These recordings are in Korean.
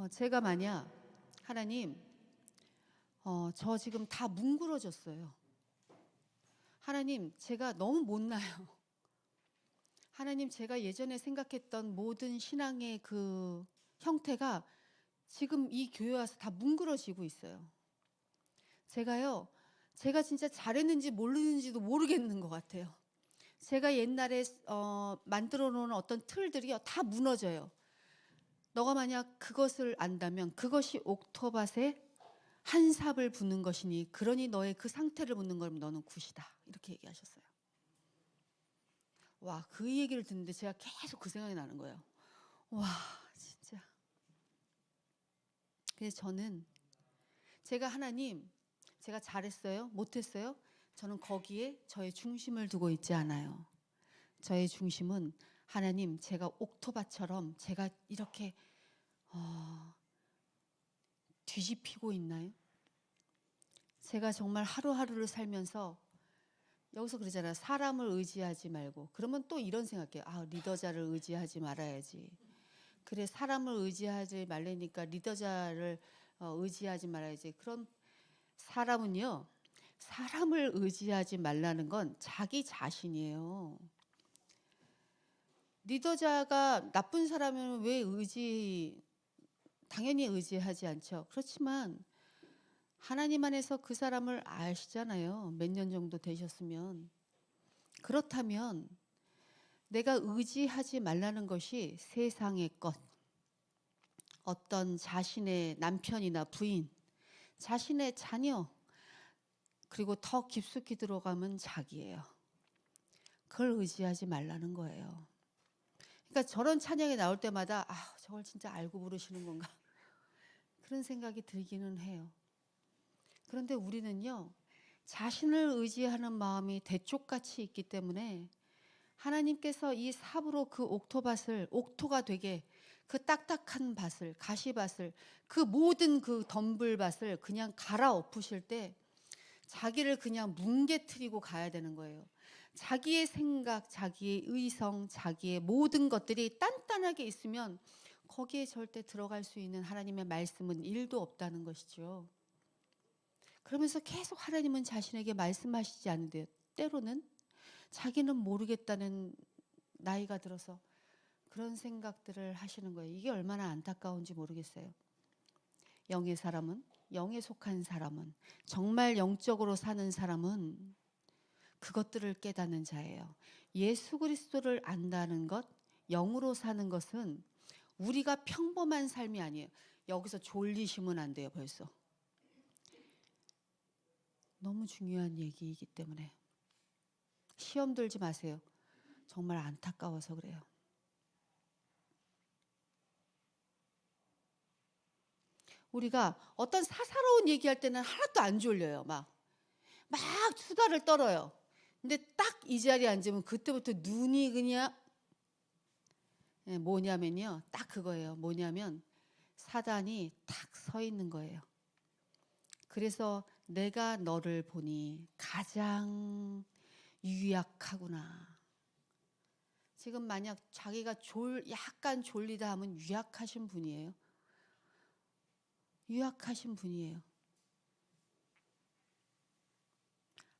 제가 만약 하나님, 저 지금 다 뭉그러졌어요. 하나님, 제가 너무 못나요. 하나님, 제가 예전에 생각했던 모든 신앙의 그 형태가 지금 이 교회 와서 다 뭉그러지고 있어요. 제가 진짜 잘했는지 모르는지도 모르겠는 것 같아요. 제가 옛날에 만들어 놓은 어떤 틀들이요, 다 무너져요. 너가 만약 그것을 안다면 그것이 옥토밭에 한 삽을 붓는 것이니 그러니 너의 그 상태를 묻는 거면 너는 굿이다. 이렇게 얘기하셨어요. 와, 그 얘기를 듣는데 제가 계속 그 생각이 나는 거예요. 와, 진짜. 그래서 저는 하나님, 제가 잘했어요? 못했어요? 저는 거기에 저의 중심을 두고 있지 않아요. 저의 중심은 하나님, 제가 옥토밭처럼 제가 이렇게 뒤집히고 있나요? 제가 정말 하루하루를 살면서 여기서 그러잖아요. 사람을 의지하지 말고. 그러면 또 이런 생각해요. 리더자를 의지하지 말아야지. 그래, 사람을 의지하지 말라니까 리더자를 의지하지 말아야지. 그런 사람은요, 사람을 의지하지 말라는 건 자기 자신이에요. 리더자가 나쁜 사람은 왜 당연히 의지하지 않죠. 그렇지만 하나님 안에서 그 사람을 아시잖아요. 몇 년 정도 되셨으면. 그렇다면 내가 의지하지 말라는 것이 세상의 것, 어떤 자신의 남편이나 부인, 자신의 자녀, 그리고 더 깊숙이 들어가면 자기예요. 그걸 의지하지 말라는 거예요. 그러니까 저런 찬양이 나올 때마다 저걸 진짜 알고 부르시는 건가? 그런 생각이 들기는 해요. 그런데 우리는요, 자신을 의지하는 마음이 대쪽같이 있기 때문에 하나님께서 이 삽으로 그 옥토가 되게 그 딱딱한 밭을, 가시밭을, 그 모든 그 덤불밭을 그냥 갈아엎으실 때 자기를 그냥 뭉개트리고 가야 되는 거예요. 자기의 생각, 자기의 의성, 자기의 모든 것들이 단단하게 있으면 거기에 절대 들어갈 수 있는 하나님의 말씀은 1도 없다는 것이죠. 그러면서 계속 하나님은 자신에게 말씀하시지 않는데요. 때로는 자기는 모르겠다는 나이가 들어서 그런 생각들을 하시는 거예요. 이게 얼마나 안타까운지 모르겠어요. 영에 속한 사람은, 정말 영적으로 사는 사람은 그것들을 깨닫는 자예요. 예수 그리스도를 안다는 것, 영으로 사는 것은 우리가 평범한 삶이 아니에요. 여기서 졸리시면 안 돼요, 벌써. 너무 중요한 얘기이기 때문에. 시험 들지 마세요. 정말 안타까워서 그래요. 우리가 어떤 사사로운 얘기할 때는 하나도 안 졸려요. 막 수다를 떨어요. 근데 딱 이 자리에 앉으면 그때부터 눈이 그냥 뭐냐면요. 딱 그거예요. 뭐냐면 사단이 탁 서 있는 거예요. 그래서 내가 너를 보니 가장 유약하구나. 지금 만약 자기가 약간 졸리다 하면 유약하신 분이에요. 유약하신 분이에요.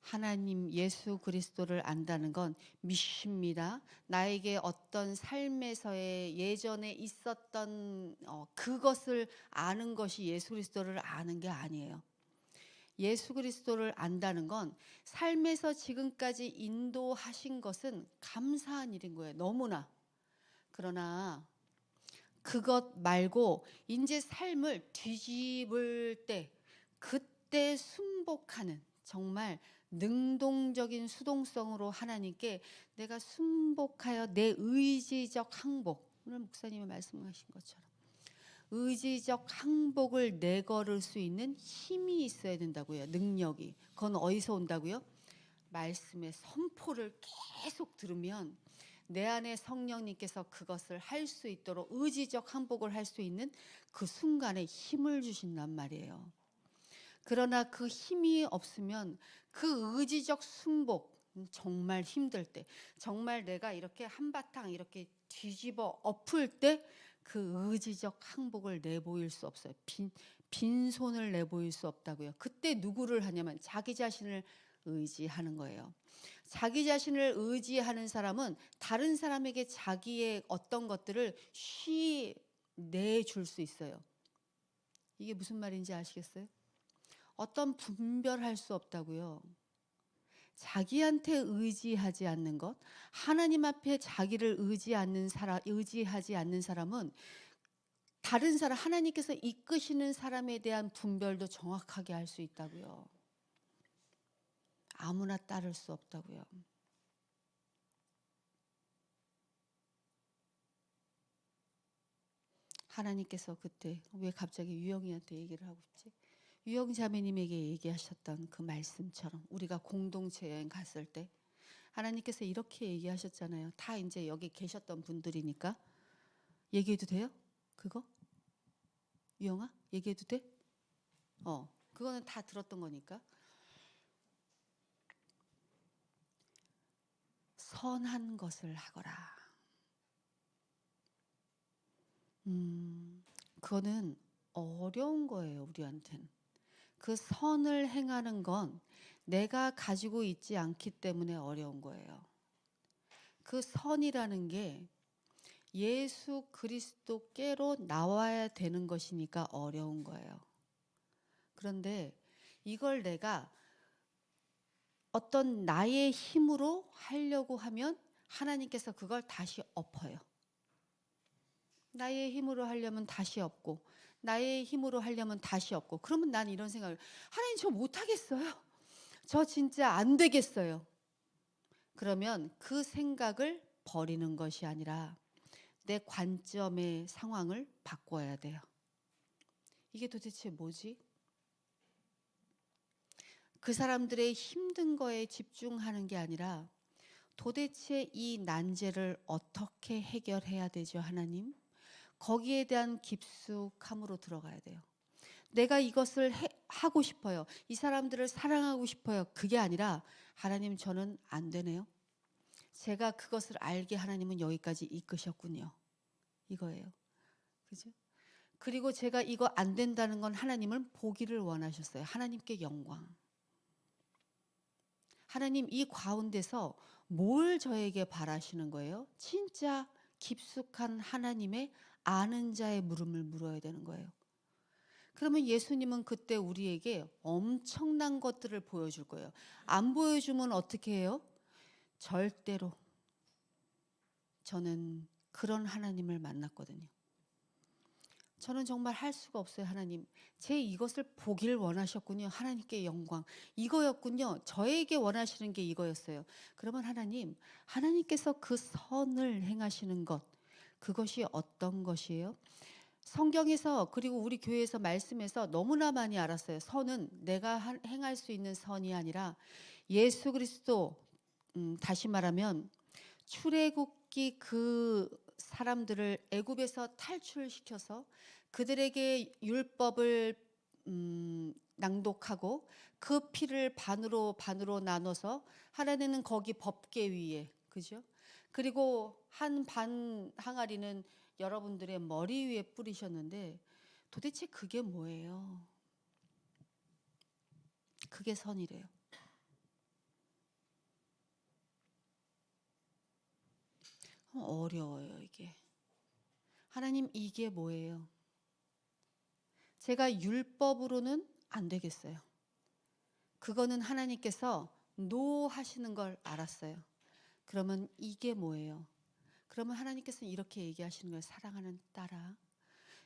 하나님 예수 그리스도를 안다는 건 미십니다. 나에게 어떤 삶에서의 예전에 있었던 그것을 아는 것이 예수 그리스도를 아는 게 아니에요. 예수 그리스도를 안다는 건 삶에서 지금까지 인도하신 것은 감사한 일인 거예요. 너무나. 그러나 그것 말고 이제 삶을 뒤집을 때 그때 순복하는 정말 능동적인 수동성으로 하나님께 내가 순복하여 내 의지적 항복, 오늘 목사님이 말씀하신 것처럼 의지적 항복을 내걸을 수 있는 힘이 있어야 된다고요. 능력이. 그건 어디서 온다고요? 말씀의 선포를 계속 들으면 내 안에 성령님께서 그것을 할 수 있도록 의지적 항복을 할 수 있는 그 순간에 힘을 주신단 말이에요. 그러나 그 힘이 없으면 그 의지적 순복, 정말 힘들 때, 정말 내가 이렇게 한바탕 이렇게 뒤집어 엎을 때 그 의지적 항복을 내보일 수 없어요. 빈손을 내보일 수 없다고요. 그때 누구를 하냐면 자기 자신을 의지하는 거예요. 자기 자신을 의지하는 사람은 다른 사람에게 자기의 어떤 것들을 쉬 내줄 수 있어요. 이게 무슨 말인지 아시겠어요? 어떤 분별할 수 없다고요. 자기한테 의지하지 않는 것, 하나님 앞에 자기를 의지하지 않는 사람은 다른 사람, 하나님께서 이끄시는 사람에 대한 분별도 정확하게 할 수 있다고요. 아무나 따를 수 없다고요. 하나님께서 그때 왜 갑자기 유영이한테 얘기를 하고 있지? 유영 자매님에게 얘기하셨던 그 말씀처럼 우리가 공동체 여행 갔을 때 하나님께서 이렇게 얘기하셨잖아요. 다 이제 여기 계셨던 분들이니까 얘기해도 돼요? 그거? 유영아? 얘기해도 돼? 그거는 다 들었던 거니까. 선한 것을 하거라. 그거는 어려운 거예요, 우리한테는. 그 선을 행하는 건 내가 가지고 있지 않기 때문에 어려운 거예요. 그 선이라는 게 예수 그리스도께로 나와야 되는 것이니까 어려운 거예요. 그런데 이걸 내가 어떤 나의 힘으로 하려고 하면 하나님께서 그걸 다시 엎어요. 나의 힘으로 하려면 다시 엎고 나의 힘으로 하려면 다시 엎고 그러면 난 이런 생각을 하나님 저 못하겠어요. 저 진짜 안 되겠어요. 그러면 그 생각을 버리는 것이 아니라 내 관점의 상황을 바꿔야 돼요. 이게 도대체 뭐지? 그 사람들의 힘든 거에 집중하는 게 아니라 도대체 이 난제를 어떻게 해결해야 되죠, 하나님? 거기에 대한 깊숙함으로 들어가야 돼요. 내가 이것을 하고 싶어요. 이 사람들을 사랑하고 싶어요. 그게 아니라 하나님 저는 안 되네요. 제가 그것을 알게 하나님은 여기까지 이끄셨군요. 이거예요. 그죠? 그리고 제가 이거 안 된다는 건 하나님은 보기를 원하셨어요. 하나님께 영광. 하나님 이 가운데서 뭘 저에게 바라시는 거예요? 진짜 깊숙한 하나님의 아는 자의 물음을 물어야 되는 거예요. 그러면 예수님은 그때 우리에게 엄청난 것들을 보여줄 거예요. 안 보여주면 어떻게 해요? 절대로. 저는 그런 하나님을 만났거든요. 저는 정말 할 수가 없어요. 하나님 제 이것을 보길 원하셨군요. 하나님께 영광. 이거였군요. 저에게 원하시는 게 이거였어요. 그러면 하나님께서 그 선을 행하시는 것, 그것이 어떤 것이에요? 성경에서 그리고 우리 교회에서 말씀에서 너무나 많이 알았어요. 선은 내가 행할 수 있는 선이 아니라 예수 그리스도, 다시 말하면 출애굽기 그 사람들을 애굽에서 탈출시켜서 그들에게 율법을 낭독하고 그 피를 반으로 나눠서 하나님은 거기 법궤 위에, 그죠? 그리고 한 반 항아리는 여러분들의 머리 위에 뿌리셨는데 도대체 그게 뭐예요? 그게 선이래요. 어려워요, 이게. 하나님 이게 뭐예요? 제가 율법으로는 안 되겠어요. 그거는 하나님께서 노 하시는 걸 알았어요. 그러면 이게 뭐예요? 그러면 하나님께서는 이렇게 얘기하시는 거예요. 사랑하는 딸아,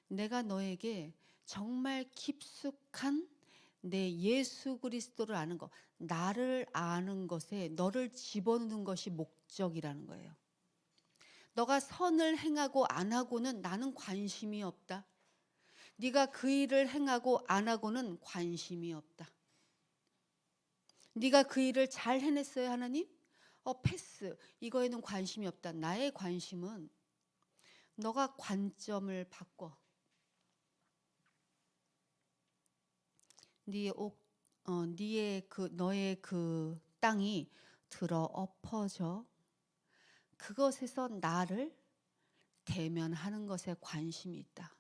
내가 너에게 정말 깊숙한 내 예수 그리스도를 아는 것, 나를 아는 것에 너를 집어넣는 것이 목적이라는 거예요. 너가 선을 행하고 안 하고는 나는 관심이 없다. 네가 그 일을 행하고 안 하고는 관심이 없다. 네가 그 일을 잘 해냈어요, 하나님? 패스. 이거에는 관심이 없다. 나의 관심은 너가 관점을 바꿔. 너의 그 땅이 들어 엎어져 그것에서 나를 대면하는 것에 관심이 있다.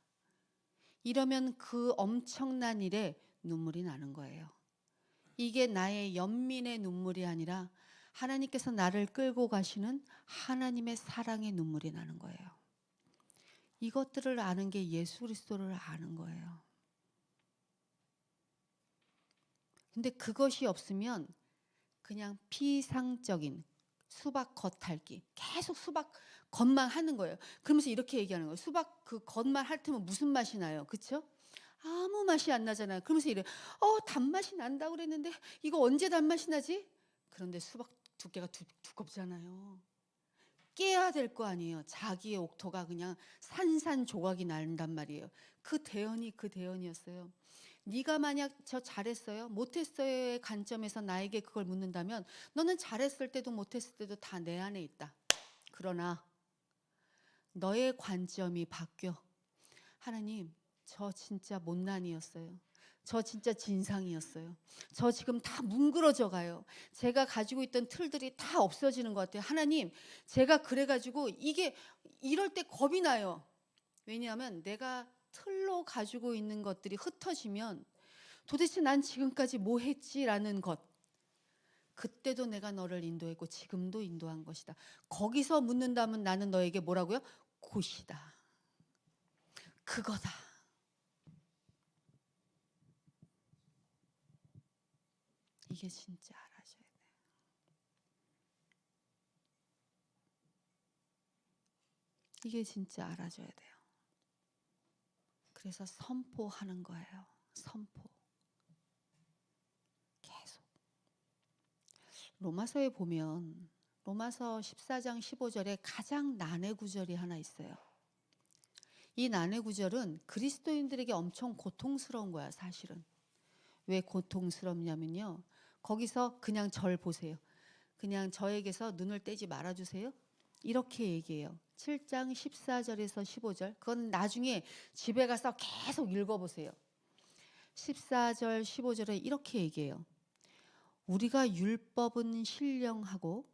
이러면 그 엄청난 일에 눈물이 나는 거예요. 이게 나의 연민의 눈물이 아니라 하나님께서 나를 끌고 가시는 하나님의 사랑의 눈물이 나는 거예요. 이것들을 아는 게 예수 그리스도를 아는 거예요. 근데 그것이 없으면 그냥 피상적인 수박 겉핥기, 계속 수박 겉만 하는 거예요. 그러면서 이렇게 얘기하는 거예요. 수박 그 겉만 핥으면 무슨 맛이 나요? 그렇죠? 아무 맛이 안 나잖아요. 그러면서 이래, 단맛이 난다고 그랬는데 이거 언제 단맛이 나지? 그런데 수박 두께가 두껍잖아요. 깨야 될 거 아니에요. 자기의 옥토가 그냥 산산조각이 난단 말이에요. 그 대언이 그 대언이었어요. 네가 만약 저 잘했어요? 못했어요의 관점에서 나에게 그걸 묻는다면 너는 잘했을 때도 못했을 때도 다 내 안에 있다. 그러나 너의 관점이 바뀌어. 하나님, 저 진짜 못난이였어요. 저 진짜 진상이었어요. 저 지금 다 뭉그러져 가요. 제가 가지고 있던 틀들이 다 없어지는 것 같아요. 하나님, 제가 그래가지고 이게 이럴 때 겁이 나요. 왜냐하면 내가 틀로 가지고 있는 것들이 흩어지면 도대체 난 지금까지 뭐 했지라는 것. 그때도 내가 너를 인도했고 지금도 인도한 것이다. 거기서 묻는다면 나는 너에게 뭐라고요? 곧이다. 그거다. 이게 진짜 알아줘야 돼요. 이게 진짜 알아줘야 돼요. 그래서 선포하는 거예요. 선포. 계속. 로마서에 보면 로마서 14장 15절에 가장 난해 구절이 하나 있어요. 이 난해 구절은 그리스도인들에게 엄청 고통스러운 거야, 사실은. 왜 고통스럽냐면요. 거기서 그냥 절 보세요. 그냥 저에게서 눈을 떼지 말아주세요. 이렇게 얘기해요. 7장 14절에서 15절. 그건 나중에 집에 가서 계속 읽어보세요. 14절 15절에 이렇게 얘기해요. 우리가 율법은 신령하고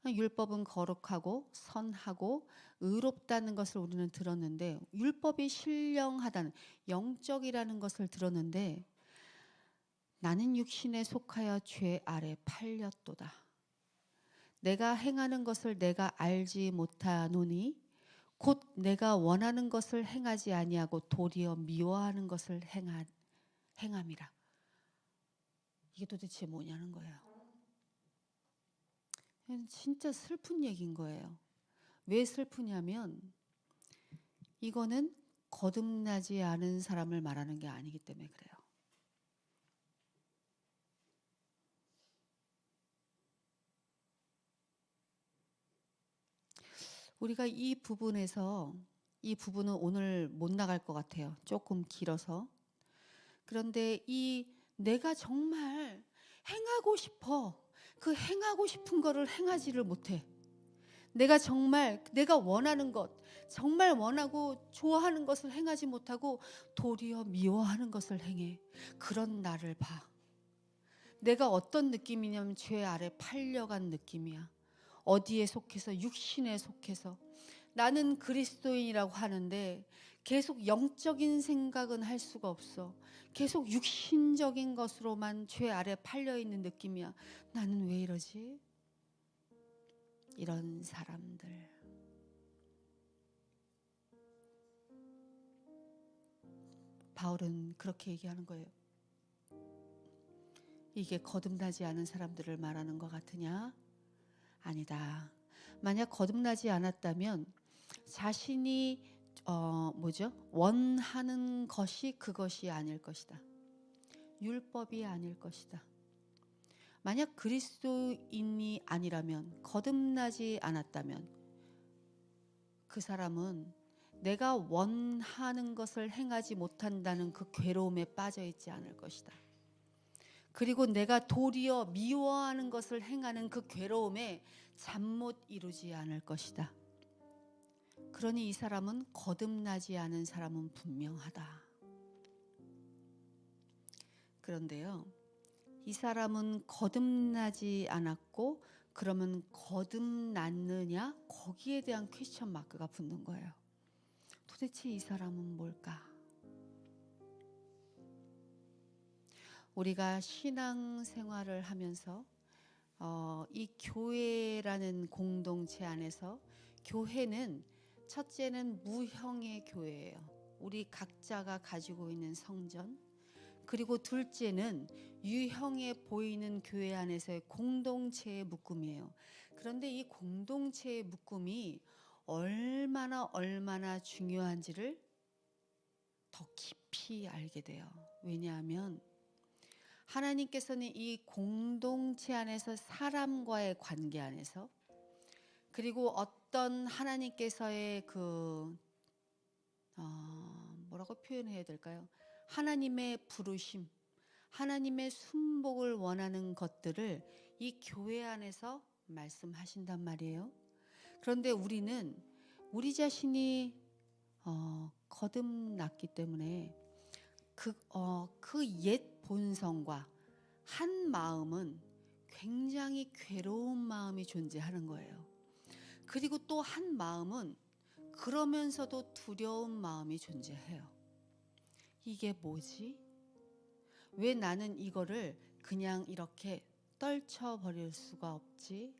율법은 거룩하고 선하고 의롭다는 것을 우리는 들었는데, 율법이 신령하다는 영적이라는 것을 들었는데 나는 육신에 속하여 죄 아래 팔렸도다. 내가 행하는 것을 내가 알지 못하노니 곧 내가 원하는 것을 행하지 아니하고 도리어 미워하는 것을 행함이라. 이게 도대체 뭐냐는 거예요. 진짜 슬픈 얘기인 거예요. 왜 슬프냐면 이거는 거듭나지 않은 사람을 말하는 게 아니기 때문에 그래요. 우리가 이 부분은 오늘 못 나갈 것 같아요. 조금 길어서. 그런데 이 내가 정말 행하고 싶어. 그 행하고 싶은 거를 행하지를 못해. 내가 정말 내가 원하는 것, 정말 원하고 좋아하는 것을 행하지 못하고 도리어 미워하는 것을 행해. 그런 나를 봐. 내가 어떤 느낌이냐면 죄 아래 팔려간 느낌이야. 어디에 속해서? 육신에 속해서. 나는 그리스도인이라고 하는데 계속 영적인 생각은 할 수가 없어. 계속 육신적인 것으로만 죄 아래 팔려있는 느낌이야. 나는 왜 이러지? 이런 사람들. 바울은 그렇게 얘기하는 거예요. 이게 거듭나지 않은 사람들을 말하는 것 같으냐? 아니다. 만약 거듭나지 않았다면 자신이 원하는 것이 그것이 아닐 것이다. 율법이 아닐 것이다. 만약 그리스도인이 아니라면, 거듭나지 않았다면 그 사람은 내가 원하는 것을 행하지 못한다는 그 괴로움에 빠져 있지 않을 것이다. 그리고 내가 도리어 미워하는 것을 행하는 그 괴로움에 잠 못 이루지 않을 것이다. 그러니 이 사람은 거듭나지 않은 사람은 분명하다. 그런데요, 이 사람은 거듭나지 않았고 그러면 거듭났느냐? 거기에 대한 퀘스천 마크가 붙는 거예요. 도대체 이 사람은 뭘까? 우리가 신앙생활을 하면서 이 교회라는 공동체 안에서 교회는 첫째는 무형의 교회예요. 우리 각자가 가지고 있는 성전. 그리고 둘째는 유형에 보이는 교회 안에서의 공동체의 묶음이에요. 그런데 이 공동체의 묶음이 얼마나 중요한지를 더 깊이 알게 돼요. 왜냐하면 하나님께서는 이 공동체 안에서 사람과의 관계 안에서 그리고 어떤 하나님께서의 뭐라고 표현해야 될까요? 하나님의 부르심, 하나님의 순복을 원하는 것들을 이 교회 안에서 말씀하신단 말이에요. 그런데 우리는 우리 자신이 거듭났기 때문에 그 옛 본성과 한 마음은 굉장히 괴로운 마음이 존재하는 거예요. 그리고 또 한 마음은 그러면서도 두려운 마음이 존재해요. 이게 뭐지? 왜 나는 이거를 그냥 이렇게 떨쳐버릴 수가 없지?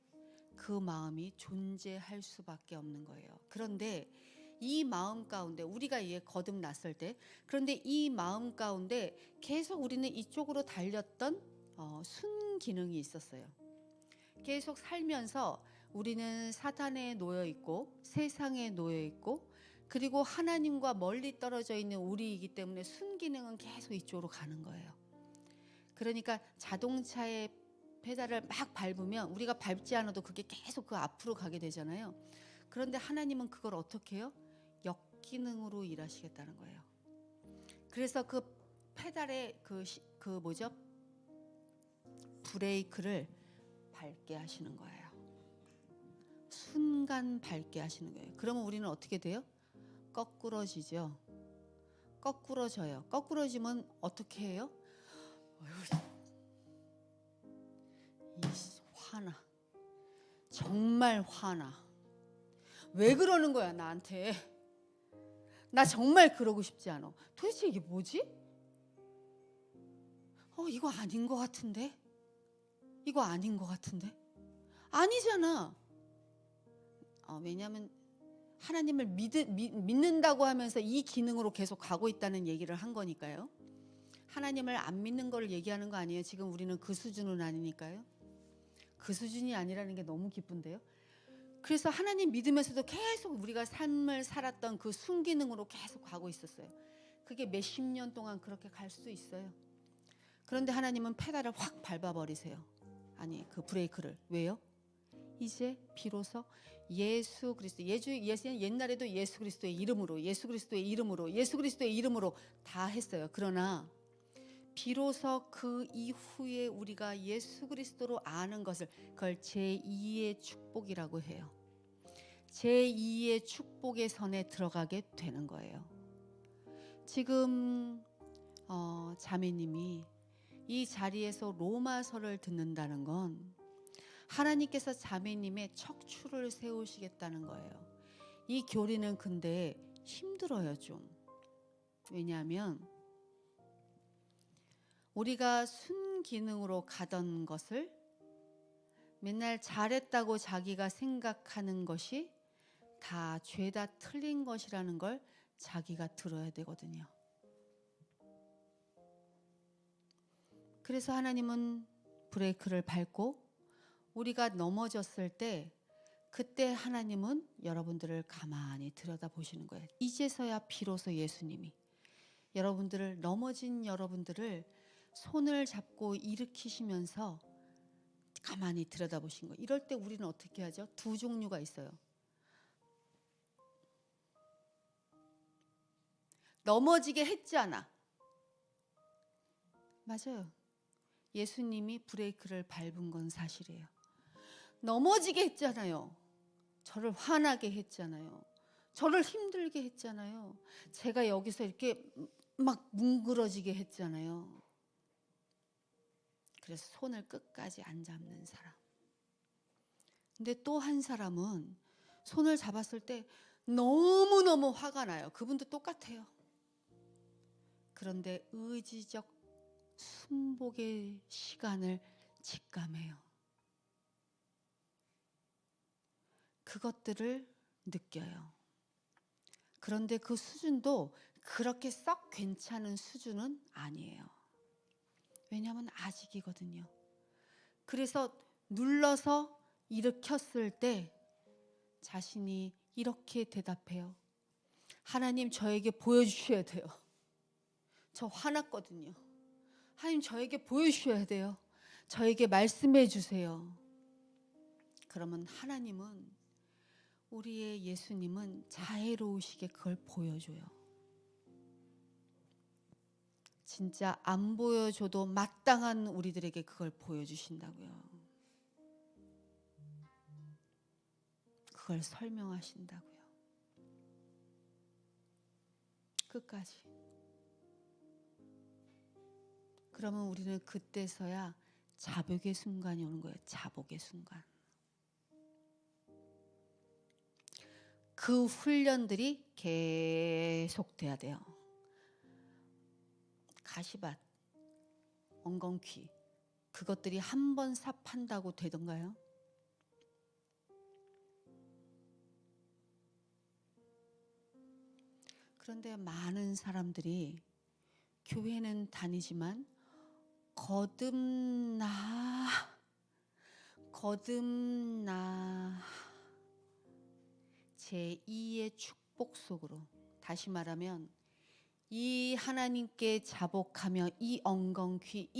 그 마음이 존재할 수밖에 없는 거예요. 그런데 이 마음 가운데 우리가 거듭났을 때 그런데 이 마음 가운데 계속 우리는 이쪽으로 달렸던 순기능이 있었어요. 계속 살면서 우리는 사탄에 놓여 있고 세상에 놓여 있고 그리고 하나님과 멀리 떨어져 있는 우리이기 때문에 순기능은 계속 이쪽으로 가는 거예요. 그러니까 자동차의 페달을 막 밟으면 우리가 밟지 않아도 그게 계속 그 앞으로 가게 되잖아요. 그런데 하나님은 그걸 어떻게 해요? 역기능으로 일하시겠다는 거예요. 그래서 그 페달의 브레이크를 밟게 하시는 거예요. 순간 밟게 하시는 거예요. 그러면 우리는 어떻게 돼요? 거꾸러지죠. 거꾸러져요. 거꾸러지면 어떻게 해요? 화나. 정말 화나. 왜 그러는 거야 나한테? 나 정말 그러고 싶지 않아. 도대체 이게 뭐지? 이거 아닌 것 같은데? 이거 아닌 것 같은데? 아니잖아. 왜냐하면 하나님을 믿는다고 하면서 이 기능으로 계속 가고 있다는 얘기를 한 거니까요. 하나님을 안 믿는 걸 얘기하는 거 아니에요. 지금 우리는 그 수준은 아니니까요. 그 수준이 아니라는 게 너무 기쁜데요. 그래서 하나님 믿으면서도 계속 우리가 삶을 살았던 그 순기능으로 계속 가고 있었어요. 그게 몇십 년 동안 그렇게 갈 수 있어요. 그런데 하나님은 페달을 확 밟아버리세요. 아니 그 브레이크를. 왜요? 이제 비로소 예수 그리스도 옛날에도 예수 그리스도의 이름으로 다 했어요. 그러나 비로소 그 이후에 우리가 예수 그리스도로 아는 것을 그걸 제2의 축복이라고 해요. 제2의 축복의 선에 들어가게 되는 거예요. 지금 자매님이 이 자리에서 로마서를 듣는다는 건 하나님께서 자매님의 척추를 세우시겠다는 거예요. 이 교리는 근데 힘들어요 좀. 왜냐하면 우리가 순기능으로 가던 것을 맨날 잘했다고 자기가 생각하는 것이 다 죄다 틀린 것이라는 걸 자기가 들어야 되거든요. 그래서 하나님은 브레이크를 밟고 우리가 넘어졌을 때 그때 하나님은 여러분들을 가만히 들여다보시는 거예요. 이제서야 비로소 예수님이 여러분들을 넘어진 여러분들을 손을 잡고 일으키시면서 가만히 들여다보신 거예요. 이럴 때 우리는 어떻게 하죠? 두 종류가 있어요. 넘어지게 했잖아. 맞아요. 예수님이 브레이크를 밟은 건 사실이에요. 넘어지게 했잖아요. 저를 화나게 했잖아요. 저를 힘들게 했잖아요. 제가 여기서 이렇게 막 뭉그러지게 했잖아요. 그래서 손을 끝까지 안 잡는 사람. 근데 또 한 사람은 손을 잡았을 때 너무너무 화가 나요. 그분도 똑같아요. 그런데 의지적 순복의 시간을 직감해요. 그것들을 느껴요. 그런데 그 수준도 그렇게 썩 괜찮은 수준은 아니에요. 왜냐하면 아직이거든요. 그래서 눌러서 일으켰을 때 자신이 이렇게 대답해요. 하나님, 저에게 보여주셔야 돼요. 저 화났거든요. 하나님, 저에게 보여주셔야 돼요. 저에게 말씀해 주세요. 그러면 하나님은, 우리의 예수님은 자애로우시게 그걸 보여줘요. 진짜 안 보여줘도 마땅한 우리들에게 그걸 보여주신다고요. 그걸 설명하신다고요. 끝까지. 그러면 우리는 그때서야 자복의 순간이 오는 거예요. 자복의 순간. 그 훈련들이 계속돼야 돼요. 가시밭, 엉겅퀴, 그것들이 한 번 삽한다고 되던가요? 그런데 많은 사람들이 교회는 다니지만 거듭나 제2의 축복 속으로, 다시 말하면 이 하나님께 자복하며 이 엉겅퀴,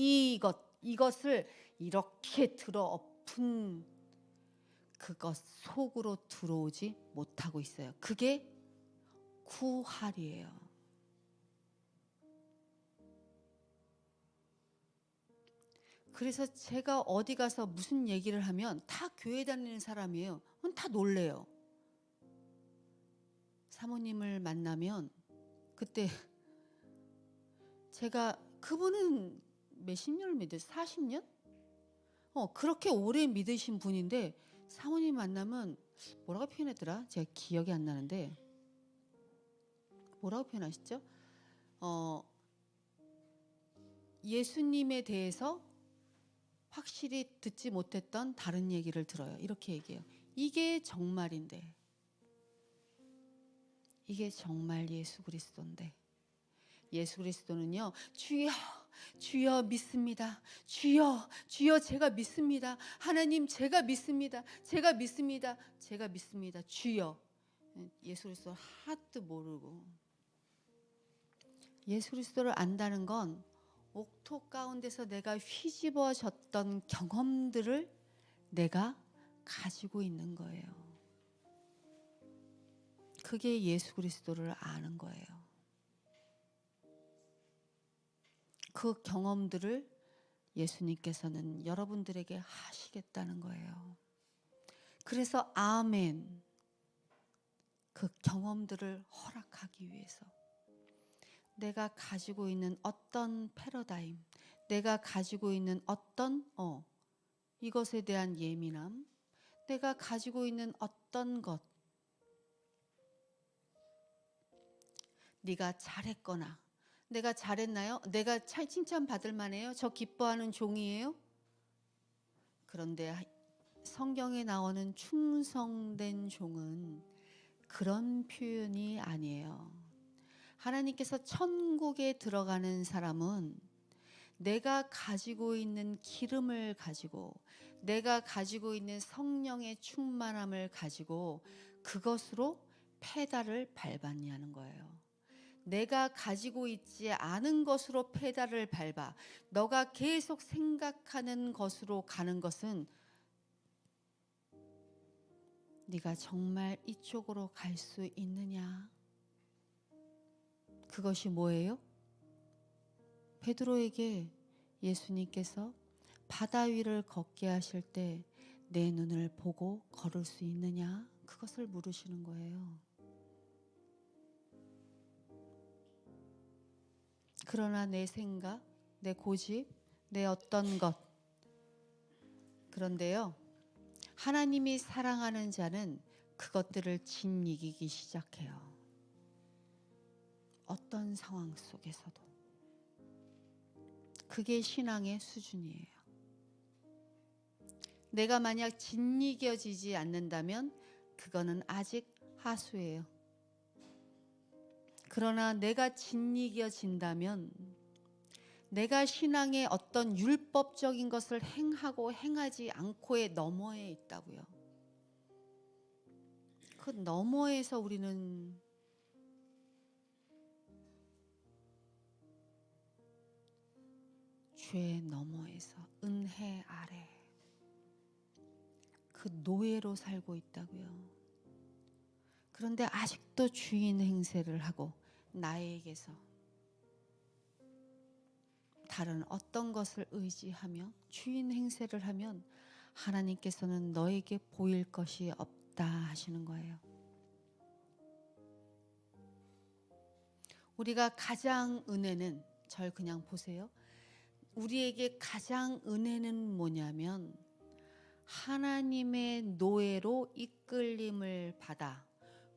이것을 이렇게 들어 엎은 그것 속으로 들어오지 못하고 있어요. 그게 구할이에요. 그래서 제가 어디 가서 무슨 얘기를 하면 다 교회 다니는 사람이에요. 그럼 다 놀래요. 사모님을 만나면 그때 제가, 그분은 몇십 년을 믿으세요? 40년? 그렇게 오래 믿으신 분인데 사모님 만나면 뭐라고 표현했더라? 제가 기억이 안 나는데 뭐라고 표현하셨죠? 예수님에 대해서 확실히 듣지 못했던 다른 얘기를 들어요. 이렇게 얘기해요. 이게 정말인데, 이게 정말 예수 그리스도인데, 예수 그리스도는요, 주여 주여 믿습니다. 주여 주여 제가 믿습니다. 하나님 제가 믿습니다. 제가 믿습니다. 제가 믿습니다. 주여. 예수 그리스도 하나도 모르고, 예수 그리스도를 안다는 건 옥토 가운데서 내가 휘집어졌던 경험들을 내가 가지고 있는 거예요. 그게 예수 그리스도를 아는 거예요. 그 경험들을 예수님께서는 여러분들에게 하시겠다는 거예요. 그래서 아멘, 그 경험들을 허락하기 위해서 내가 가지고 있는 어떤 패러다임, 내가 가지고 있는 어떤 이것에 대한 예민함, 내가 가지고 있는 어떤 것, 네가 잘했거나, 내가 잘했나요? 내가 칭찬받을 만해요? 저 기뻐하는 종이에요? 그런데 성경에 나오는 충성된 종은 그런 표현이 아니에요. 하나님께서 천국에 들어가는 사람은 내가 가지고 있는 기름을 가지고, 내가 가지고 있는 성령의 충만함을 가지고 그것으로 페달을 밟았냐는 거예요. 내가 가지고 있지 않은 것으로 페달을 밟아 너가 계속 생각하는 것으로 가는 것은 네가 정말 이쪽으로 갈 수 있느냐? 그것이 뭐예요? 베드로에게 예수님께서 바다 위를 걷게 하실 때 내 눈을 보고 걸을 수 있느냐? 그것을 물으시는 거예요. 그러나 내 생각, 내 고집, 내 어떤 것, 그런데요, 하나님이 사랑하는 자는 그것들을 짓이기기 시작해요. 어떤 상황 속에서도. 그게 신앙의 수준이에요. 내가 만약 짓이겨지지 않는다면 그거는 아직 하수예요. 그러나 내가 짓이겨진다면 내가 신앙의 어떤 율법적인 것을 행하고 행하지 않고의 너머에 있다고요. 그 너머에서 우리는 죄의 너머에서 은혜 아래 그 노예로 살고 있다고요. 그런데 아직도 주인 행세를 하고 나에게서 다른 어떤 것을 의지하며 주인 행세를 하면 하나님께서는 너에게 보일 것이 없다 하시는 거예요. 우리가 가장 은혜는, 절 그냥 보세요. 우리에게 가장 은혜는 뭐냐면 하나님의 노예로 이끌림을 받아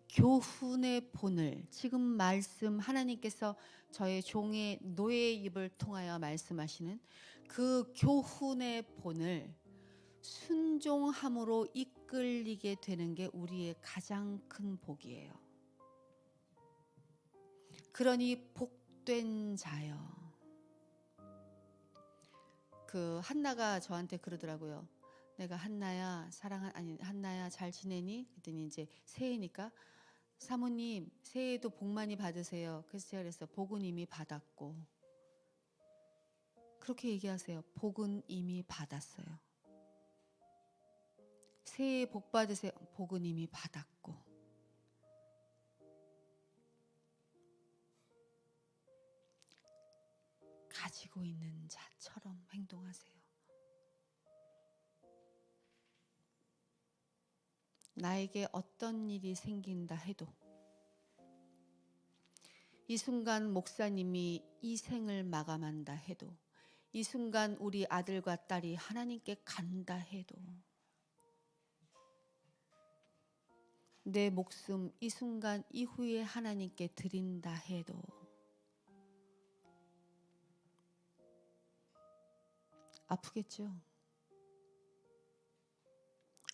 교훈의 본을, 지금 말씀 하나님께서 저의 종의 노예의 입을 통하여 말씀하시는 그 교훈의 본을 순종함으로 이끌리게 되는 게 우리의 가장 큰 복이에요. 그러니 복된 자여. 그 한나가 저한테 그러더라고요. 내가 한나야 한나야 잘 지내니? 그랬더니 이제 새해니까 사모님 새해에도 복 많이 받으세요. 그래서 제가 그랬어요. 복은 이미 받았고. 그렇게 얘기하세요. 복은 이미 받았어요. 새해 복 받으세요. 복은 이미 받았고. 가지고 있는 자처럼 행동하세요. 나에게 어떤 일이 생긴다 해도 이 순간 목사님이 이 생을 마감한다 해도 이 순간 우리 아들과 딸이 하나님께 간다 해도 내 목숨 이 순간 이후에 하나님께 드린다 해도 아프겠죠?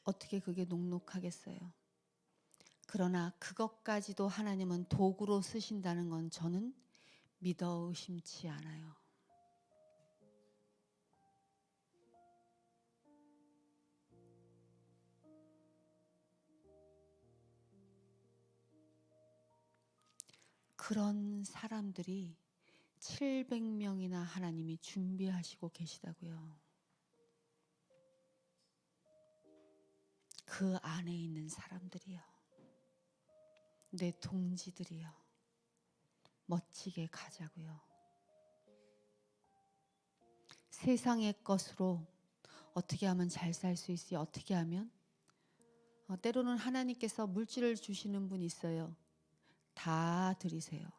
어떻게 그게 녹록하겠어요? 그러나 그것까지도 하나님은 도구로 쓰신다는 건 저는 믿어 의심치 않아요. 그런 사람들이 700명이나 하나님이 준비하시고 계시다고요. 그 안에 있는 사람들이요. 내 동지들이요. 멋지게 가자고요. 세상의 것으로 어떻게 하면 잘 살 수 있어요? 어떻게 하면? 때로는 하나님께서 물질을 주시는 분 있어요. 다 드리세요.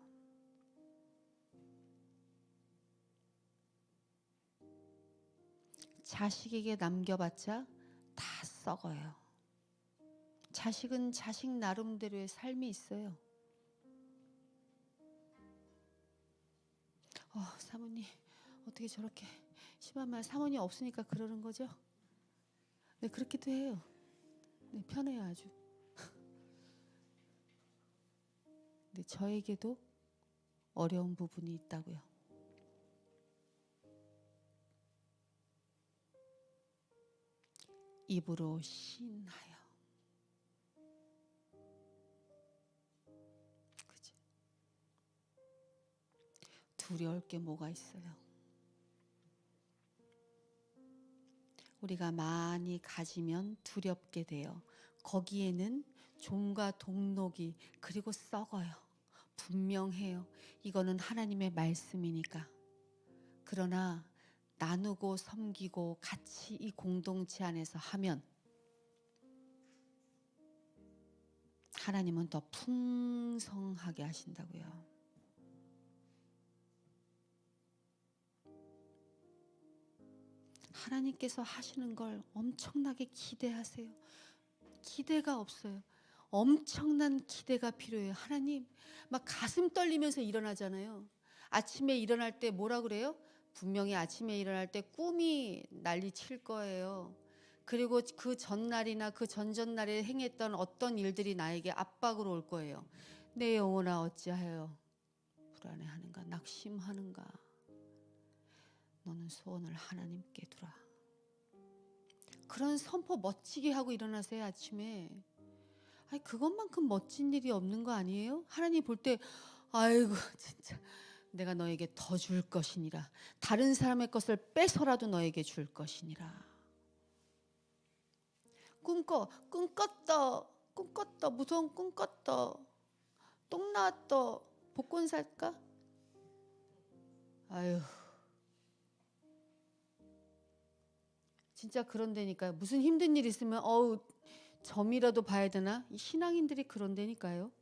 자식에게 남겨봤자 다 썩어요. 자식은 자식 나름대로의 삶이 있어요. 사모님 어떻게 저렇게 심한 말, 사모님 없으니까 그러는 거죠? 네, 그렇기도 해요. 네, 편해요 아주. 근데 저에게도 어려운 부분이 있다고요. 입으로 시인하여. 그죠? 두려울 게 뭐가 있어요? 우리가 많이 가지면 두렵게 돼요. 거기에는 종과 동록이 그리고 썩어요. 분명해요. 이거는 하나님의 말씀이니까. 그러나 나누고 섬기고 같이 이 공동체 안에서 하면 하나님은 더 풍성하게 하신다고요. 하나님께서 하시는 걸 엄청나게 기대하세요. 기대가 없어요. 엄청난 기대가 필요해요. 하나님, 막 가슴 떨리면서 일어나잖아요. 아침에 일어날 때 뭐라 그래요? 분명히 아침에 일어날 때 꿈이 난리 칠 거예요. 그리고 그 전날이나 그 전전날에 행했던 어떤 일들이 나에게 압박으로 올 거예요. 내 영혼아 어찌하여 불안해하는가, 낙심하는가. 너는 소원을 하나님께 두라. 그런 선포 멋지게 하고 일어나세요. 아침에. 아니, 그것만큼 멋진 일이 없는 거 아니에요? 하나님 볼 때 아이고 진짜 내가 너에게 더 줄 것이니라. 다른 사람의 것을 뺏어라도 너에게 줄 것이니라. 꿈꿨다 무서운 꿈 꿨다. 똥 나왔다. 복권 살까? 아유, 진짜 그런데니까요. 무슨 힘든 일 있으면 어우 점이라도 봐야 되나? 이 신앙인들이 그런데니까요.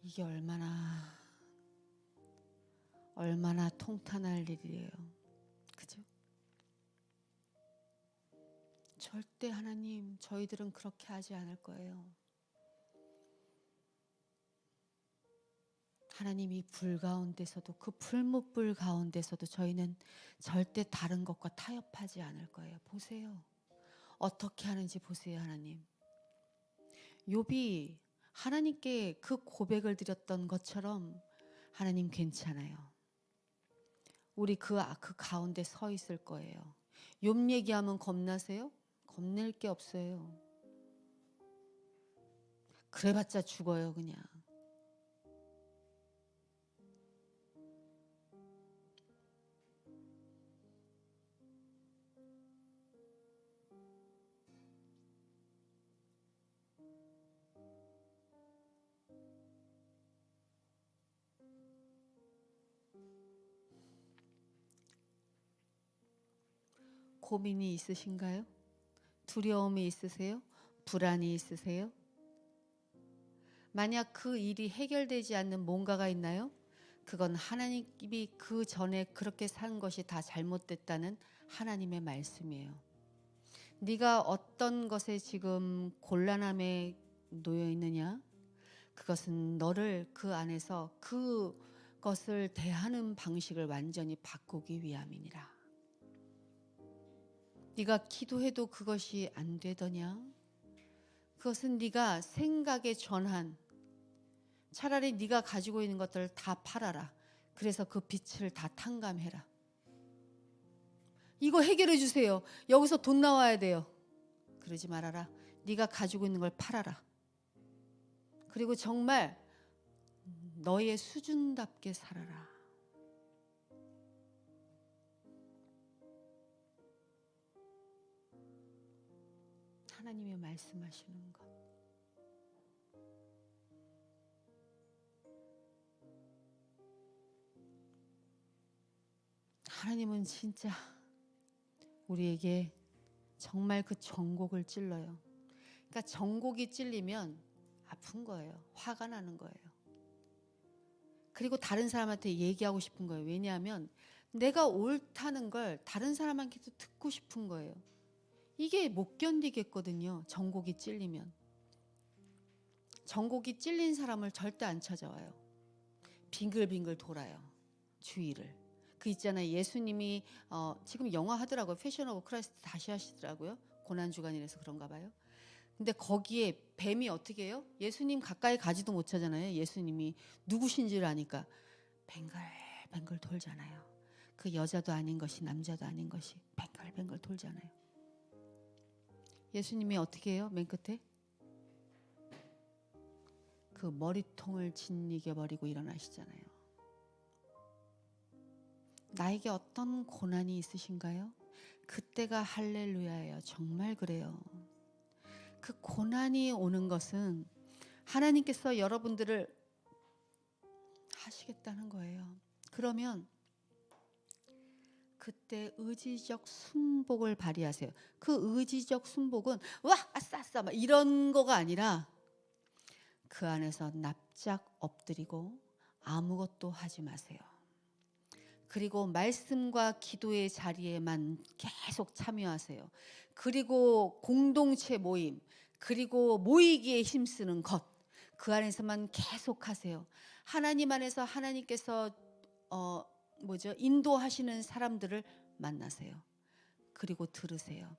이게 얼마나 통탄할 일이에요. 그죠? 절대 하나님, 저희들은 그렇게 하지 않을 거예요. 하나님 이 불 가운데서도, 그 풀무불 가운데서도 저희는 절대 다른 것과 타협하지 않을 거예요. 보세요. 어떻게 하는지 보세요. 하나님. 욥이 하나님께 그 고백을 드렸던 것처럼 하나님 괜찮아요. 우리 그 가운데 서 있을 거예요. 욥 얘기하면 겁나세요? 겁낼 게 없어요. 그래봤자 죽어요 그냥. 고민이 있으신가요? 두려움이 있으세요? 불안이 있으세요? 만약 그 일이 해결되지 않는 뭔가가 있나요? 그건 하나님이 그 전에 그렇게 산 것이 다 잘못됐다는 하나님의 말씀이에요. 네가 어떤 것에 지금 곤란함에 놓여 있느냐? 그것은 너를 그 안에서 그것을 대하는 방식을 완전히 바꾸기 위함이니라. 네가 기도해도 그것이 안 되더냐? 그것은 네가 생각의 전환. 차라리 네가 가지고 있는 것들을 다 팔아라. 그래서 그 빛을 다 탕감해라. 이거 해결해 주세요. 여기서 돈 나와야 돼요. 그러지 말아라. 네가 가지고 있는 걸 팔아라. 그리고 정말 너의 수준답게 살아라. 하나님이 말씀하시는 것. 하나님은 진짜 우리에게 정말 그 전곡을 찔러요. 그러니까 전곡이 찔리면 아픈 거예요. 화가 나는 거예요. 그리고 다른 사람한테 얘기하고 싶은 거예요. 왜냐하면 내가 옳다는 걸 다른 사람한테도 듣고 싶은 거예요. 이게 못 견디겠거든요. 전곡이 찔리면. 전곡이 찔린 사람을 절대 안 찾아와요. 빙글빙글 돌아요. 주위를. 그 있잖아요. 예수님이 지금 영화 하더라고요. 패션 오브 크라이스트 다시 하시더라고요. 고난주간이라서 그런가 봐요. 근데 거기에 뱀이 어떻게 해요? 예수님 가까이 가지도 못하잖아요. 예수님이 누구신지를 아니까 뱅글뱅글 돌잖아요. 그 여자도 아닌 것이 남자도 아닌 것이 뱅글뱅글 돌잖아요. 예수님이 어떻게 해요? 맨 끝에 그 머리통을 짓이겨버리고 일어나시잖아요. 나에게 어떤 고난이 있으신가요? 그때가 할렐루야예요. 정말 그래요. 그 고난이 오는 것은 하나님께서 여러분들을 하시겠다는 거예요. 그러면 그때 의지적 순복을 발휘하세요. 그 의지적 순복은 와 아싸 아싸 막 이런 거가 아니라 그 안에서 납작 엎드리고 아무것도 하지 마세요. 그리고 말씀과 기도의 자리에만 계속 참여하세요. 그리고 공동체 모임, 그리고 모이기에 힘쓰는 것, 그 안에서만 계속 하세요. 하나님 안에서 하나님께서 인도하시는 사람들을 만나세요. 그리고 들으세요.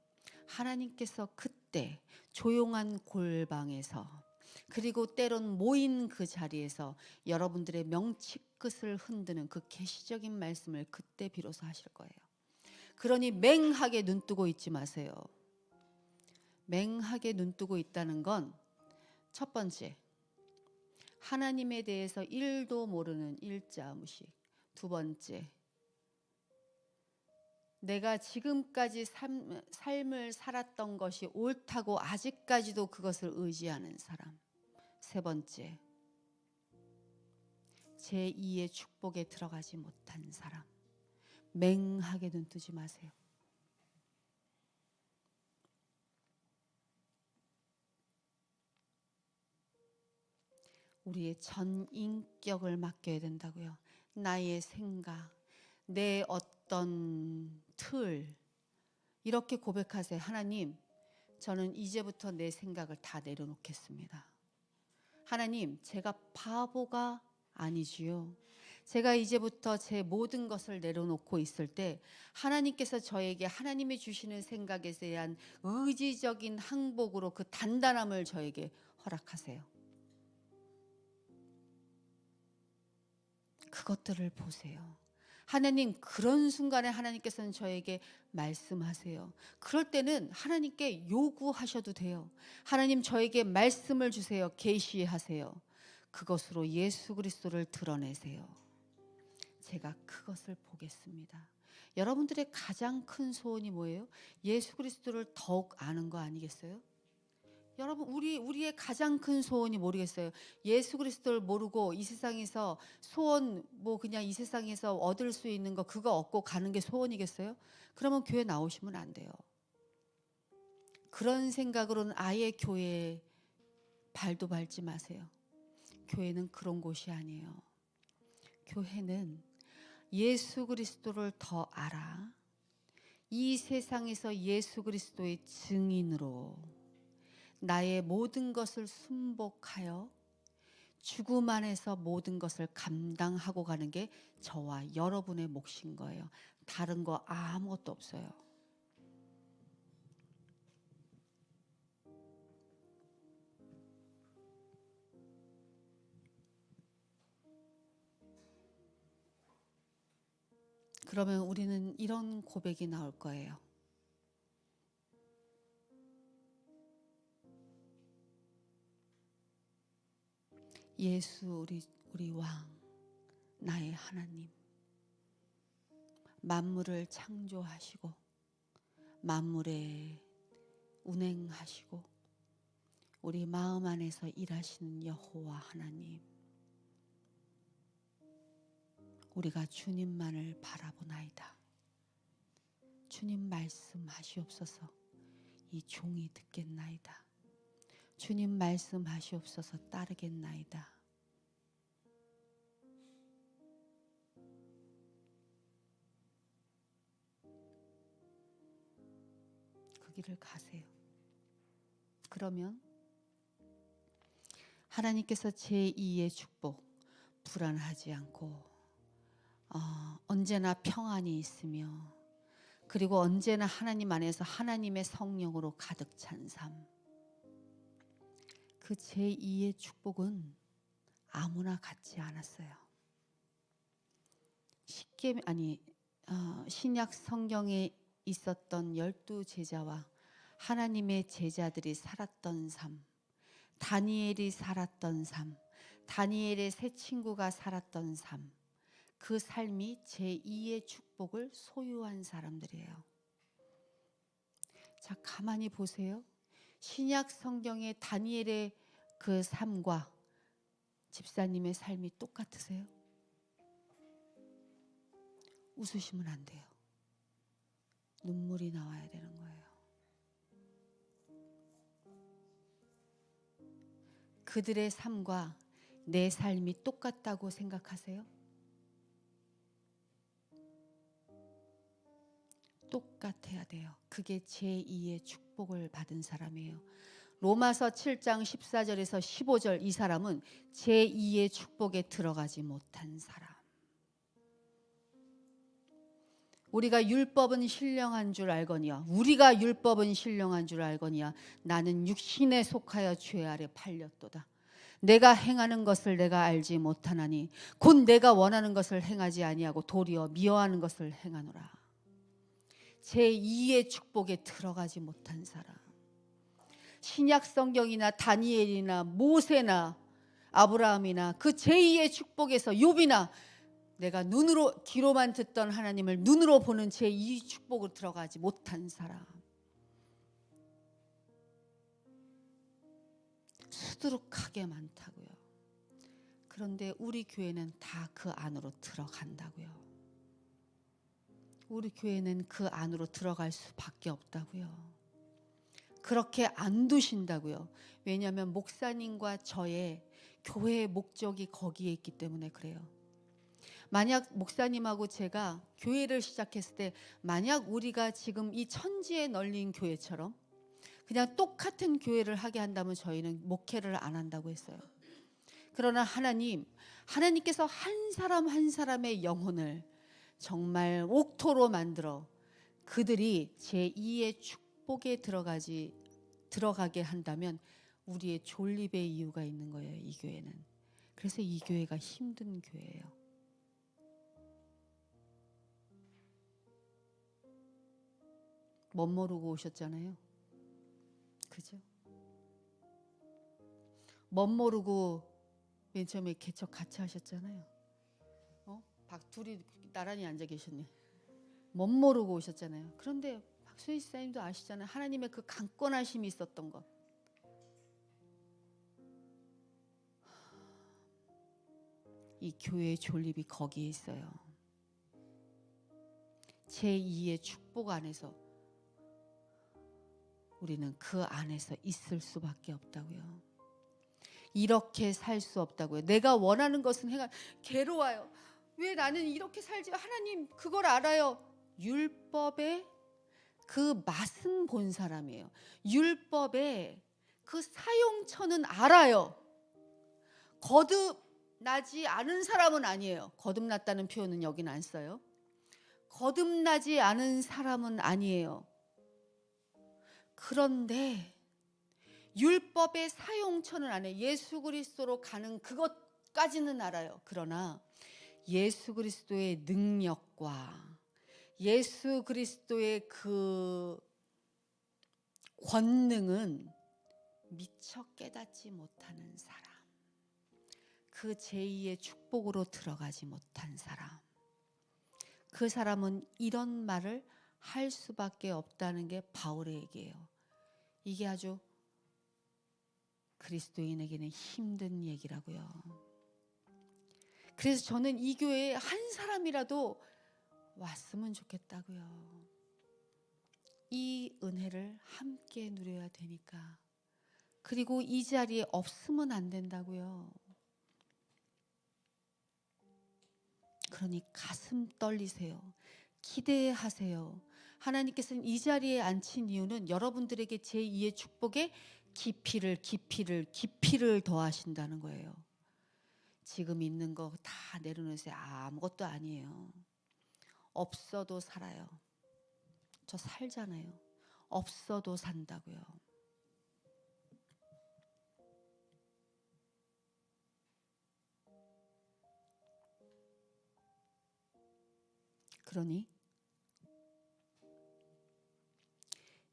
하나님께서 그때 조용한 골방에서, 그리고 때론 모인 그 자리에서 여러분들의 명치끝을 흔드는 그 계시적인 말씀을 그때 비로소 하실 거예요. 그러니 맹하게 눈뜨고 있지 마세요. 맹하게 눈뜨고 있다는 건 첫 번째, 하나님에 대해서 1도 모르는 일자무식. 두 번째, 내가 지금까지 삶을 살았던 것이 옳다고 아직까지도 그것을 의지하는 사람. 세 번째, 제2의 축복에 들어가지 못한 사람. 맹하게 눈뜨지 마세요. 우리의 전 인격을 맡겨야 된다고요. 나의 생각, 내 어떤 틀, 이렇게 고백하세요. 하나님, 저는 이제부터 내 생각을 다 내려놓겠습니다. 하나님, 제가 바보가 아니지요. 제가 이제부터 제 모든 것을 내려놓고 있을 때 하나님께서 저에게 하나님이 주시는 생각에 대한 의지적인 항복으로 그 단단함을 저에게 허락하세요. 그것들을 보세요. 하나님, 그런 순간에 하나님께서는 저에게 말씀하세요. 그럴 때는 하나님께 요구하셔도 돼요. 하나님, 저에게 말씀을 주세요. 계시하세요. 그것으로 예수 그리스도를 드러내세요. 제가 그것을 보겠습니다. 여러분들의 가장 큰 소원이 뭐예요? 예수 그리스도를 더욱 아는 거 아니겠어요? 여러분, 우리의 가장 큰 소원이 모르겠어요. 예수 그리스도를 모르고 이 세상에서 소원, 그냥 이 세상에서 얻을 수 있는 거 그거 얻고 가는 게 소원이겠어요? 그러면 교회 나오시면 안 돼요. 그런 생각으로는 아예 교회에 발도 밟지 마세요. 교회는 그런 곳이 아니에요. 교회는 예수 그리스도를 더 알아 이 세상에서 예수 그리스도의 증인으로 나의 모든 것을 순복하여 죽음 안에서 모든 것을 감당하고 가는 게 저와 여러분의 몫인 거예요. 다른 거 아무것도 없어요. 그러면 우리는 이런 고백이 나올 거예요. 예수 우리 왕, 나의 하나님, 만물을 창조하시고 만물에 운행하시고 우리 마음 안에서 일하시는 여호와 하나님, 우리가 주님만을 바라보나이다. 주님 말씀하시옵소서. 이 종이 듣겠나이다. 주님 말씀하시옵소서. 따르겠나이다. 그 길을 가세요. 그러면 하나님께서 제2의 축복, 불안하지 않고 언제나 평안이 있으며 그리고 언제나 하나님 안에서 하나님의 성령으로 가득 찬 삶, 그 제2의 축복은 아무나 갖지 않았어요. 신약 성경에 있었던 12 제자와 하나님의 제자들이 살았던 삶, 다니엘이 살았던 삶, 다니엘의 세 친구가 살았던 삶, 그 삶이 제2의 축복을 소유한 사람들이에요. 자, 가만히 보세요. 신약 성경의 다니엘의 그 삶과 집사님의 삶이 똑같으세요? 웃으시면 안 돼요. 눈물이 나와야 되는 거예요. 그들의 삶과 내 삶이 똑같다고 생각하세요? 똑같아야 돼요. 그게 제2의 축복을 받은 사람이에요. 로마서 7장 14절에서 15절 이 사람은 제2의 축복에 들어가지 못한 사람. 우리가 율법은 신령한 줄 알거니와 우리가 율법은 신령한 줄 알거니와 나는 육신에 속하여 죄 아래 팔렸도다. 내가 행하는 것을 내가 알지 못하나니 곧 내가 원하는 것을 행하지 아니하고 도리어 미워하는 것을 행하노라. 제2의 축복에 들어가지 못한 사람. 신약 성경이나 다니엘이나 모세나 아브라함이나 그 제2의 축복에서 욥이나 내가 눈으로 귀로만 듣던 하나님을 눈으로 보는 제2 축복으로 들어가지 못한 사람. 수두룩하게 많다고요. 그런데 우리 교회는 다 그 안으로 들어간다고요. 우리 교회는 그 안으로 들어갈 수밖에 없다고요. 그렇게 안 두신다고요. 왜냐하면 목사님과 저의 교회의 목적이 거기에 있기 때문에 그래요. 만약 목사님하고 제가 교회를 시작했을 때 만약 우리가 지금 이 천지에 널린 교회처럼 그냥 똑같은 교회를 하게 한다면 저희는 목회를 안 한다고 했어요. 그러나 하나님께서 한 사람 한 사람의 영혼을 정말 옥토로 만들어 그들이 제2의 축복에 들어가게 한다면 우리의 존립의 이유가 있는 거예요. 이 교회는. 그래서 이 교회가 힘든 교회예요. 멋모르고 오셨잖아요. 그죠? 멋모르고 맨 처음에 개척 같이 하셨잖아요. 둘이 나란히 앉아 계셨네. 멋모르고 오셨잖아요. 그런데 박수희 집사님도 아시잖아요. 하나님의 그 강권하심이 있었던 것. 이 교회의 존립이 거기에 있어요. 제2의 축복 안에서 우리는 그 안에서 있을 수밖에 없다고요. 이렇게 살 수 없다고요. 내가 원하는 것은 괴로워요. 왜 나는 이렇게 살지? 하나님 그걸 알아요. 율법의 그 맛은 본 사람이에요. 율법의 그 사용처는 알아요. 거듭나지 않은 사람은 아니에요. 거듭났다는 표현은 여기는 안 써요. 거듭나지 않은 사람은 아니에요. 그런데 율법의 사용처는 안 해요. 예수 그리스도로 가는 그것까지는 알아요. 그러나 예수 그리스도의 능력과 예수 그리스도의 그 권능은 미처 깨닫지 못하는 사람. 그 제2의 축복으로 들어가지 못한 사람. 그 사람은 이런 말을 할 수밖에 없다는 게 바울의 얘기예요. 이게 아주 그리스도인에게는 힘든 얘기라고요. 그래서 저는 이 교회에 한 사람이라도 왔으면 좋겠다고요. 이 은혜를 함께 누려야 되니까. 그리고 이 자리에 없으면 안 된다고요. 그러니 가슴 떨리세요. 기대하세요. 하나님께서는 이 자리에 앉힌 이유는 여러분들에게 제2의 축복에 깊이를 더하신다는 거예요. 지금 있는 거 다 내려놓으세요. 아무것도 아니에요. 없어도 살아요. 저 살잖아요. 없어도 산다고요. 그러니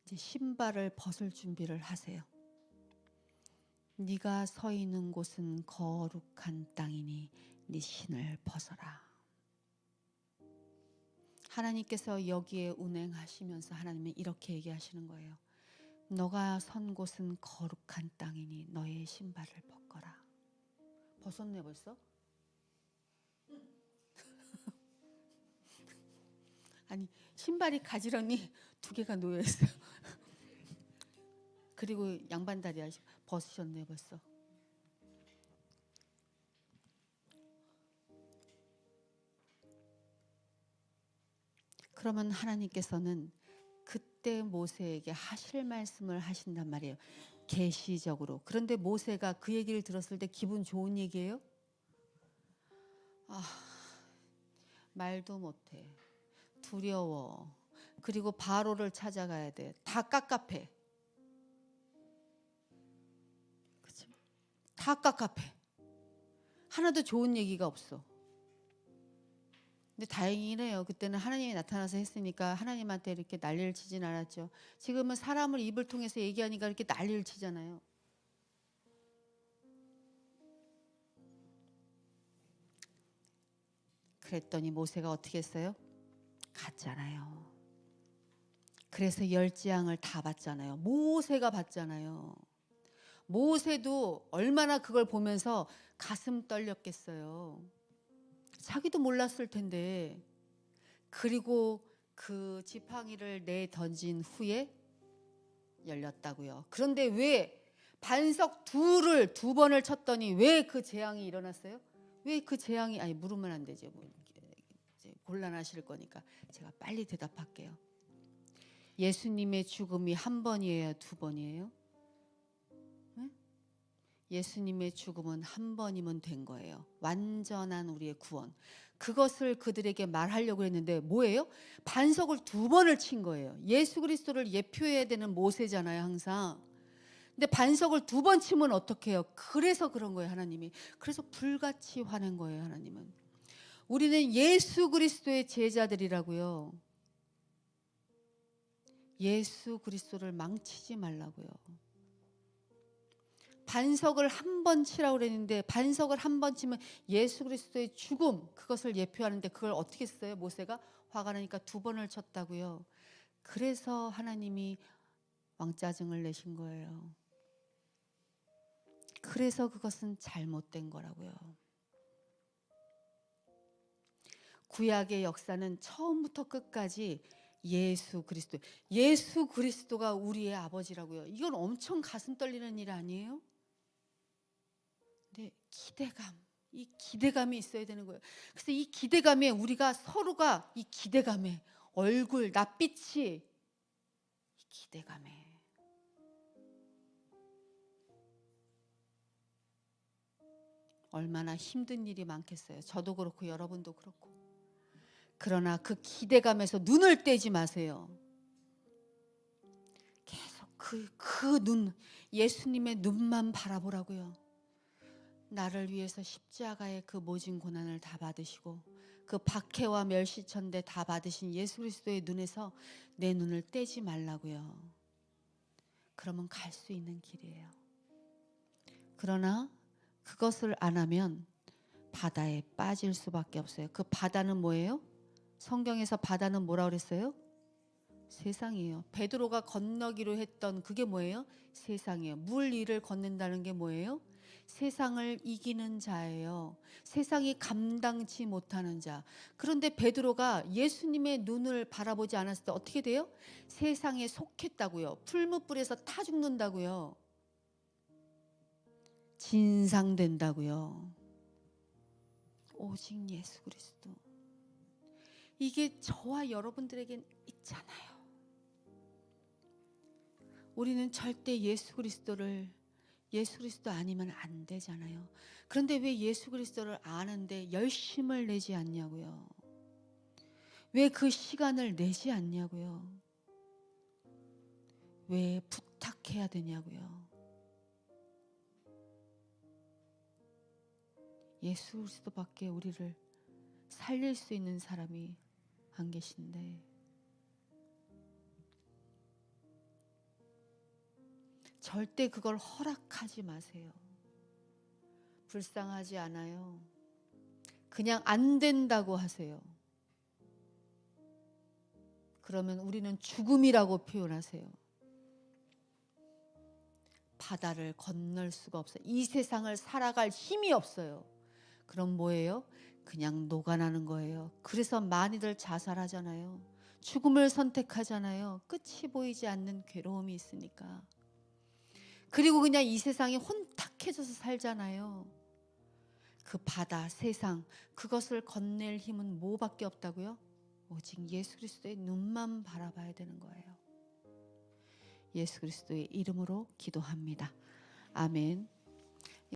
이제 신발을 벗을 준비를 하세요. 네가 서 있는 곳은 거룩한 땅이니 네 신을 벗어라. 하나님께서 여기에 운행하시면서 하나님은 이렇게 얘기하시는 거예요. 너가 선 곳은 거룩한 땅이니 너의 신발을 벗거라. 벗었네 벌써? 아니 신발이 가지런히 2개가 놓여 있어요. 그리고 양반다리 벗으셨네 벌써. 그러면 하나님께서는 그때 모세에게 하실 말씀을 하신단 말이에요. 계시적으로. 그런데 모세가 그 얘기를 들었을 때 기분 좋은 얘기예요? 말도 못해. 두려워. 그리고 바로를 찾아가야 돼. 다 깝깝해. 그치? 다 깝깝해. 하나도 좋은 얘기가 없어. 근데 다행이네요. 그때는 하나님이 나타나서 했으니까 하나님한테 이렇게 난리를 치진 않았죠. 지금은 사람을 입을 통해서 얘기하니까 이렇게 난리를 치잖아요. 그랬더니 모세가 어떻게 했어요? 갔잖아요. 그래서 10재앙을 다 받잖아요. 모세가 받잖아요. 모세도 얼마나 그걸 보면서 가슴 떨렸겠어요. 자기도 몰랐을 텐데. 그리고 그 지팡이를 내 던진 후에 열렸다고요. 그런데 왜 반석 둘을 2번을 쳤더니 왜 그 재앙이 일어났어요? 왜 그 재앙이, 아니 물으면 안 되죠. 뭐 이제 곤란하실 거니까 제가 빨리 대답할게요. 예수님의 죽음이 1번이에요, 2번이에요? 네? 예수님의 죽음은 1번이면 된 거예요. 완전한 우리의 구원. 그것을 그들에게 말하려고 했는데 뭐예요? 반석을 2번을 친 거예요. 예수 그리스도를 예표해야 되는 모세잖아요, 항상. 근데 반석을 2번 치면 어떡해요? 그래서 그런 거예요, 하나님이. 그래서 불같이 화낸 거예요, 하나님은. 우리는 예수 그리스도의 제자들이라고요. 예수 그리스도를 망치지 말라고요. 반석을 1번 치라고 그랬는데 반석을 1번 치면 예수 그리스도의 죽음, 그것을 예표하는데 그걸 어떻게 했어요? 모세가 화가 나니까 2번을 쳤다고요. 그래서 하나님이 왕짜증을 내신 거예요. 그래서 그것은 잘못된 거라고요. 구약의 역사는 처음부터 끝까지 예수 그리스도가 우리의 아버지라고요. 이건 엄청 가슴 떨리는 일 아니에요? 근데 이 기대감이 있어야 되는 거예요. 그래서 이 기대감에 우리가 서로가 이 기대감에 얼굴, 낯빛이 이 기대감에 얼마나 힘든 일이 많겠어요. 저도 그렇고 여러분도 그렇고. 그러나 그 기대감에서 눈을 떼지 마세요. 계속 그 눈, 예수님의 눈만 바라보라고요. 나를 위해서 십자가의 그 모진 고난을 다 받으시고 그 박해와 멸시천대 다 받으신 예수 그리스도의 눈에서 내 눈을 떼지 말라고요. 그러면 갈 수 있는 길이에요. 그러나 그것을 안 하면 바다에 빠질 수밖에 없어요. 그 바다는 뭐예요? 성경에서 바다는 뭐라고 그랬어요? 세상이에요. 베드로가 건너기로 했던 그게 뭐예요? 세상이에요. 물 위를 걷는다는 게 뭐예요? 세상을 이기는 자예요. 세상이 감당치 못하는 자. 그런데 베드로가 예수님의 눈을 바라보지 않았을 때 어떻게 돼요? 세상에 속했다고요. 풀무불에서 타 죽는다고요. 진상된다고요. 오직 예수 그리스도. 이게 저와 여러분들에겐 있잖아요. 우리는 절대 예수 그리스도 아니면 안 되잖아요. 그런데 왜 예수 그리스도를 아는데 열심을 내지 않냐고요. 왜 그 시간을 내지 않냐고요. 왜 부탁해야 되냐고요. 예수 그리스도밖에 우리를 살릴 수 있는 사람이 안 계신데 절대 그걸 허락하지 마세요. 불쌍하지 않아요. 그냥 안 된다고 하세요. 그러면 우리는 죽음이라고 표현하세요. 바다를 건널 수가 없어요. 이 세상을 살아갈 힘이 없어요. 그럼 뭐예요? 그냥 녹아나는 거예요. 그래서 많이들 자살하잖아요. 죽음을 선택하잖아요. 끝이 보이지 않는 괴로움이 있으니까. 그리고 그냥 이 세상에 혼탁해져서 살잖아요. 그 바다, 세상, 그것을 건넬 힘은 뭐밖에 없다고요? 오직 예수 그리스도의 눈만 바라봐야 되는 거예요. 예수 그리스도의 이름으로 기도합니다. 아멘.